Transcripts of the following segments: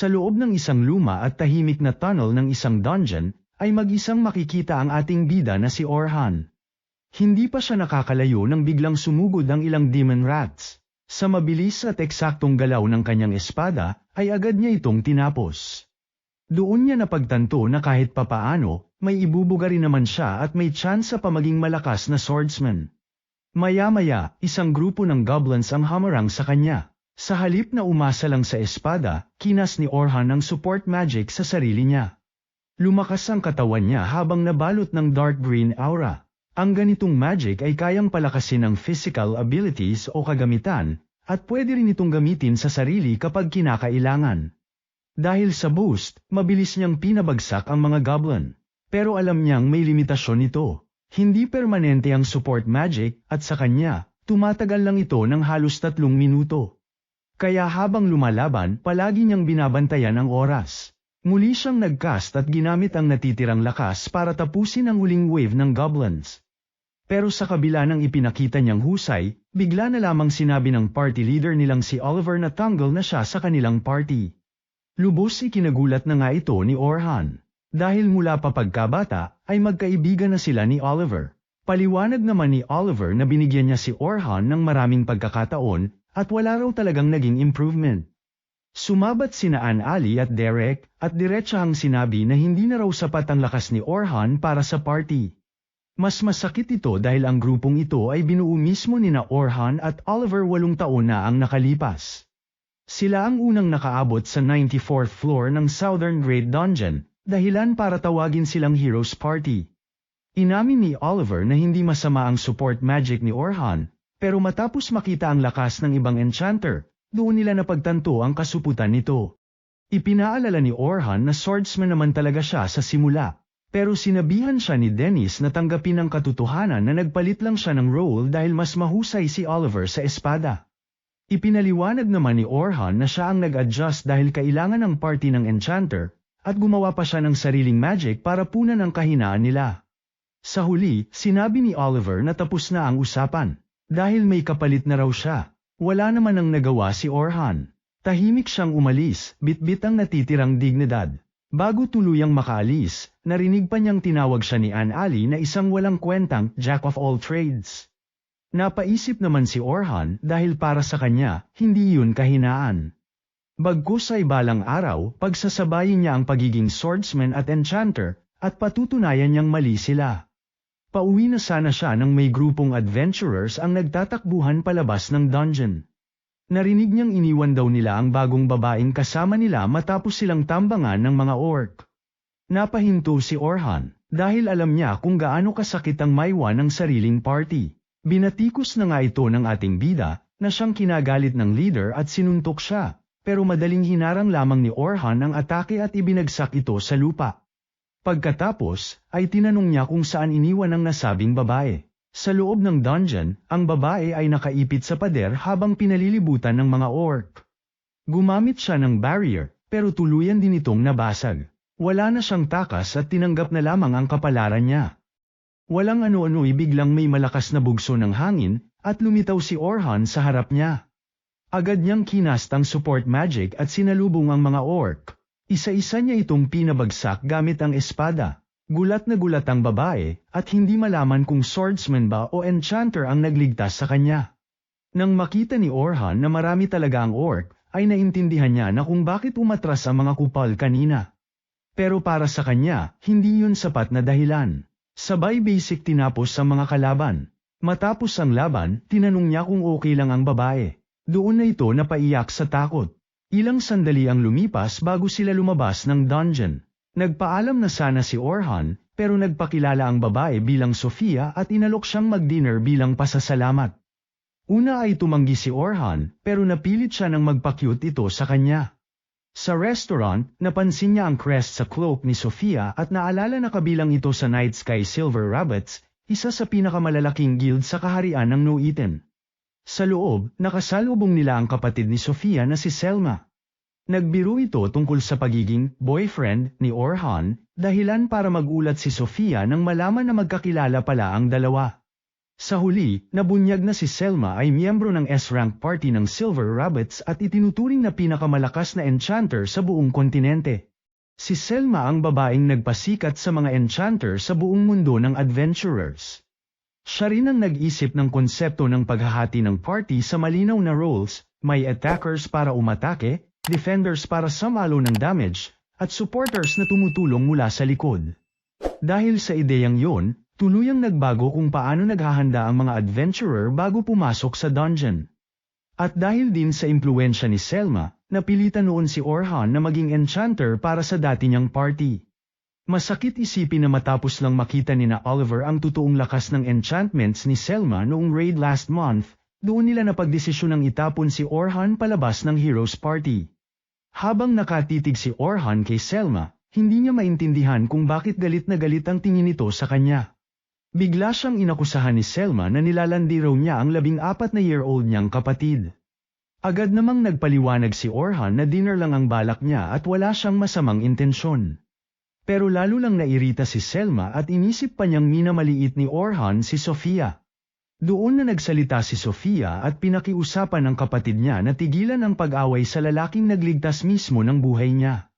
Sa loob ng isang luma at tahimik na tunnel ng isang dungeon, ay mag-isang makikita ang ating bida na si Orhan. Hindi pa siya nakakalayo nang biglang sumugod ang ilang demon rats. Sa mabilis at eksaktong galaw ng kanyang espada, ay agad niya itong tinapos. Doon niya napagtanto na kahit papaano, may ibubuga rin naman siya at may tsansa pa maging malakas na swordsman. Maya-maya, isang grupo ng goblins ang hamarang sa kanya. Sa halip na umasa lang sa espada, kinas ni Orhan ang support magic sa sarili niya. Lumakas ang katawan niya habang nabalot ng dark green aura. Ang ganitong magic ay kayang palakasin ng physical abilities o kagamitan, at pwede rin itong gamitin sa sarili kapag kinakailangan. Dahil sa boost, mabilis niyang pinabagsak ang mga goblin. Pero alam niyang may limitasyon ito. Hindi permanente ang support magic at sa kanya, tumatagal lang ito ng halos 3 minuto. Kaya habang lumalaban, palagi niyang binabantayan ang oras. Muli siyang nagcast at ginamit ang natitirang lakas para tapusin ang huling wave ng goblins. Pero sa kabila ng ipinakita niyang husay, bigla na lamang sinabi ng party leader nilang si Oliver na tanggal na siya sa kanilang party. Lubos ikinagulat na nga ito ni Orhan. Dahil mula pa pagkabata, ay magkaibigan na sila ni Oliver. Paliwanag naman ni Oliver na binigyan niya si Orhan ng maraming pagkakataon, at wala raw talagang naging improvement. Sumabat sina Ali at Derek, at diretsahang sinabi na hindi na raw sapat ang lakas ni Orhan para sa party. Mas masakit ito dahil ang grupong ito ay binuo mismo nina Orhan at Oliver 8 taon na ang nakalipas. Sila ang unang nakaabot sa 94th floor ng Southern Great Dungeon, dahilan para tawagin silang Heroes Party. Inamin ni Oliver na hindi masama ang support magic ni Orhan, pero matapos makita ang lakas ng ibang enchanter, doon nila napagtanto ang kasuputan nito. Ipinaalala ni Orhan na swordsman naman talaga siya sa simula, pero sinabihan siya ni Dennis na tanggapin ang katotohanan na nagpalit lang siya ng role dahil mas mahusay si Oliver sa espada. Ipinaliwanag naman ni Orhan na siya ang nag-adjust dahil kailangan ng party ng enchanter, at gumawa pa siya ng sariling magic para punan ang kahinaan nila. Sa huli, sinabi ni Oliver na tapos na ang usapan, dahil may kapalit na raw siya. Wala naman ang nagawa si Orhan. Tahimik siyang umalis, bitbit ang natitirang dignidad. Bago tuluyang makaalis, narinig pa niyang tinawag siya ni Ali na isang walang kwentang jack of all trades. Napaisip naman si Orhan dahil para sa kanya, hindi yun kahinaan. Bagkus ay balang araw, pagsasabayin niya ang pagiging swordsman at enchanter, at patutunayan niyang mali sila. Pauwi na sana siya nang may grupong adventurers ang nagtatakbuhan palabas ng dungeon. Narinig niyang iniwan daw nila ang bagong babaeng kasama nila matapos silang tambangan ng mga orc. Napahinto si Orhan, dahil alam niya kung gaano kasakit ang maiwan ng sariling party. Binatikos na nga ito ng ating bida, na siyang kinagalit ng leader at sinuntok siya, pero madaling hinarang lamang ni Orhan ang atake at ibinagsak ito sa lupa. Pagkatapos, ay tinanong niya kung saan iniwan ang nasabing babae. Sa loob ng dungeon, ang babae ay nakaipit sa pader habang pinalilibutan ng mga orc. Gumamit siya ng barrier, pero tuluyan din itong nabasag. Wala na siyang takas at tinanggap na lamang ang kapalaran niya. Walang ano-ano biglang may malakas na bugso ng hangin, at lumitaw si Orhan sa harap niya. Agad niyang kinast ang support magic at sinalubong ang mga orc. Isa-isa niya itong pinabagsak gamit ang espada. Gulat na gulat ang babae, at hindi malaman kung swordsman ba o enchanter ang nagligtas sa kanya. Nang makita ni Orhan na marami talaga ang orc, ay naintindihan niya na kung bakit umatras ang mga kupal kanina. Pero para sa kanya, hindi yun sapat na dahilan. Sabay basic tinapos ang mga kalaban. Matapos ang laban, tinanong niya kung okay lang ang babae. Doon na ito napaiyak sa takot. Ilang sandali ang lumipas bago sila lumabas ng dungeon. Nagpaalam na sana si Orhan, pero nagpakilala ang babae bilang Sofia at inalok siyang mag-dinner bilang pasasalamat. Una ay tumanggi si Orhan, pero napilit siya nang magpa-cute ito sa kanya. Sa restaurant, napansin niya ang crest sa cloak ni Sofia at naalala na kabilang ito sa Night Sky Silver Rabbits, isa sa pinakamalalaking guild sa kaharian ng Noiten. Sa loob, nakasalubong nila ang kapatid ni Sofia na si Selma. Nagbiro ito tungkol sa pagiging boyfriend ni Orhan, dahilan para magulat si Sofia nang malaman na magkakilala pala ang dalawa. Sa huli, nabunyag na si Selma ay miyembro ng S-rank party ng Silver Rabbits at itinuturing na pinakamalakas na enchanter sa buong kontinente. Si Selma ang babaeng nagpasikat sa mga enchanter sa buong mundo ng adventurers. Siya rin ang nag-isip ng konsepto ng paghahati ng party sa malinaw na roles, may attackers para umatake, defenders para sumalo ng damage, at supporters na tumutulong mula sa likod. Dahil sa ideyang yon, tuluyang nagbago kung paano naghahanda ang mga adventurer bago pumasok sa dungeon. At dahil din sa impluwensya ni Selma, napilitan noon si Orhan na maging enchanter para sa dati niyang party. Masakit isipin na matapos lang makita ni na Oliver ang totoong lakas ng enchantments ni Selma noong raid last month, doon nila napagdesisyonang itapon si Orhan palabas ng Heroes Party. Habang nakatitig si Orhan kay Selma, hindi niya maintindihan kung bakit galit na galit ang tingin nito sa kanya. Bigla siyang inakusahan ni Selma na nilalandi raw niya ang 14-year-old niyang kapatid. Agad namang nagpaliwanag si Orhan na dinner lang ang balak niya at wala siyang masamang intensyon. Pero lalo lang nairita si Selma at inisip pa niyang minamaliit ni Orhan si Sofia. Doon na nagsalita si Sofia at pinakiusapan ng kapatid niya na tigilan ang pag-away sa lalaking nagligtas mismo ng buhay niya.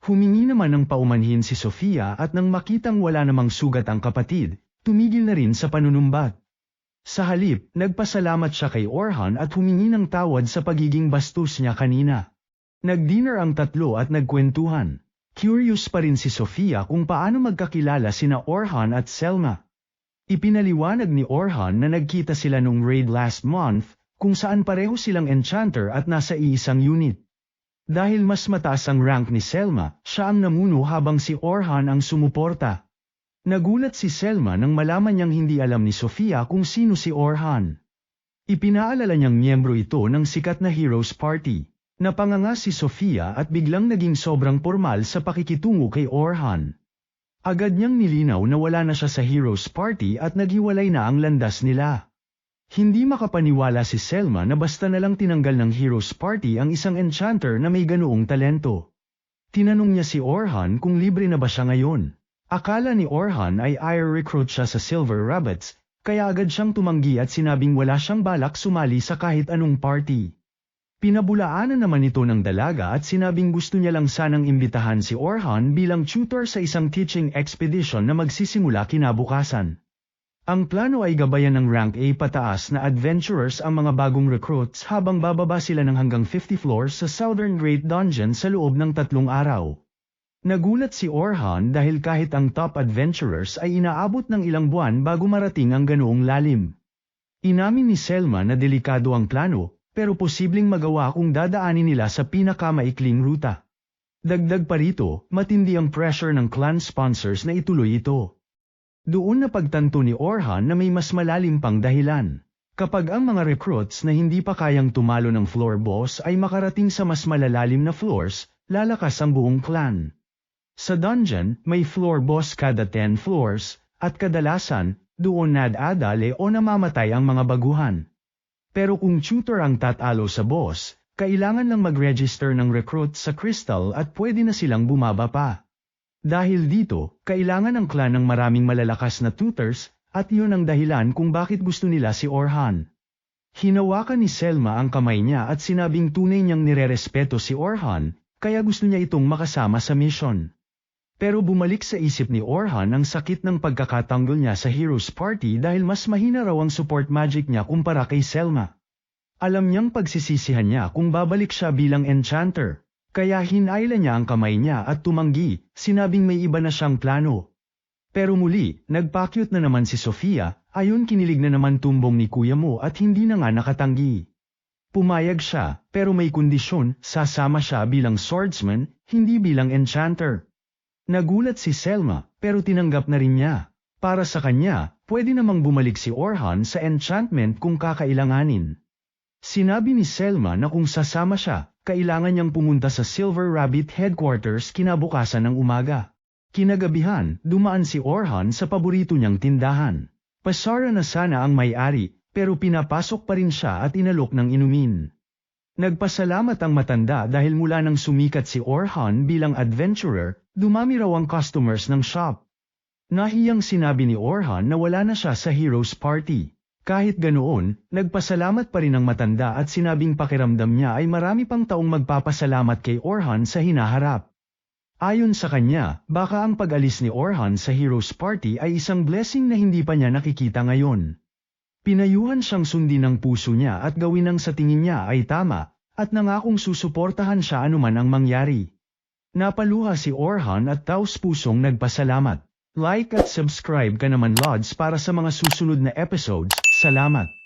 Humingi naman ng paumanhin si Sofia at nang makitang wala namang sugat ang kapatid, tumigil na rin sa panunumbat. Sa halip, nagpasalamat siya kay Orhan at humingi ng tawad sa pagiging bastos niya kanina. Nag-dinner ang tatlo at nagkwentuhan. Curious pa rin si Sofia kung paano magkakilala sina Orhan at Selma. Ipinaliwanag ni Orhan na nagkita sila nung raid last month, kung saan pareho silang enchanter at nasa iisang unit. Dahil mas mataas ang rank ni Selma, siya ang namuno habang si Orhan ang sumuporta. Nagulat si Selma nang malaman niyang hindi alam ni Sofia kung sino si Orhan. Ipinaalala niyang miyembro ito ng sikat na Heroes Party. Napanganga si Sofia at biglang naging sobrang formal sa pakikitungo kay Orhan. Agad niyang nilinaw na wala na siya sa Heroes Party at naghiwalay na ang landas nila. Hindi makapaniwala si Selma na basta na lang tinanggal ng Heroes Party ang isang enchanter na may ganoong talento. Tinanong niya si Orhan kung libre na ba siya ngayon. Akala ni Orhan ay recruit siya sa Silver Rabbits, kaya agad siyang tumanggi at sinabing wala siyang balak sumali sa kahit anong party. Pinabulaanan naman ito ng dalaga at sinabing gusto niya lang sanang imbitahan si Orhan bilang tutor sa isang teaching expedition na magsisimula kinabukasan. Ang plano ay gabayan ng rank A pataas na adventurers ang mga bagong recruits habang bababa sila ng hanggang 50 floors sa Southern Great Dungeon sa loob ng 3 araw. Nagulat si Orhan dahil kahit ang top adventurers ay inaabot ng ilang buwan bago marating ang ganoong lalim. Inamin ni Selma na delikado ang plano, pero posibleng magawa kung dadaanin nila sa pinakamaikling ruta. Dagdag pa rito, matindi ang pressure ng clan sponsors na ituloy ito. Doon na pagtanto ni Orhan na may mas malalim pang dahilan. Kapag ang mga recruits na hindi pa kayang tumalo ng floor boss ay makarating sa mas malalalim na floors, lalakas ang buong clan. Sa dungeon, may floor boss kada 10 floors, at kadalasan, doon nadadali o namamatay ang mga baguhan. Pero kung tutor ang tatalo sa boss, kailangan lang mag-register ng recruit sa crystal at pwede na silang bumaba pa. Dahil dito, kailangan ng clan ng maraming malalakas na tutors, at yun ang dahilan kung bakit gusto nila si Orhan. Hinawakan ni Selma ang kamay niya at sinabing tunay niyang nirerespeto si Orhan, kaya gusto niya itong makasama sa mission. Pero bumalik sa isip ni Orhan ang sakit ng pagkakatanggol niya sa Heroes Party dahil mas mahina raw ang support magic niya kumpara kay Selma. Alam niyang pagsisisihan niya kung babalik siya bilang enchanter, kaya hinayla niya ang kamay niya at tumanggi, sinabing may iba na siyang plano. Pero muli, nagpakyut na naman si Sofia, ayon kinilig na naman tumbong ni kuya mo at hindi na nga nakatanggi. Pumayag siya, pero may kondisyon, sasama siya bilang swordsman, hindi bilang enchanter. Nagulat si Selma, pero tinanggap na rin niya. Para sa kanya, pwede namang bumalik si Orhan sa enchantment kung kakailanganin. Sinabi ni Selma na kung sasama siya, kailangan niyang pumunta sa Silver Rabbit headquarters kinabukasan ng umaga. Kinagabihan, dumaan si Orhan sa paborito niyang tindahan. Pasara na sana ang may-ari, pero pinapasok pa rin siya at inalok ng inumin. Nagpasalamat ang matanda dahil mula nang sumikat si Orhan bilang adventurer, dumami raw ang customers ng shop. Nahiyang sinabi ni Orhan na wala na siya sa Heroes Party. Kahit ganoon, nagpasalamat pa rin ang matanda at sinabing pakiramdam niya ay marami pang taong magpapasalamat kay Orhan sa hinaharap. Ayon sa kanya, baka ang pag-alis ni Orhan sa Heroes Party ay isang blessing na hindi pa niya nakikita ngayon. Pinayuhan siyang sundin ng puso niya at gawin ang sa tingin niya ay tama, at nangakong susuportahan siya anuman ang mangyari. Napaluha si Orhan at taos-pusong nagpasalamat. Like at subscribe ka naman Lods para sa mga susunod na episodes. Salamat!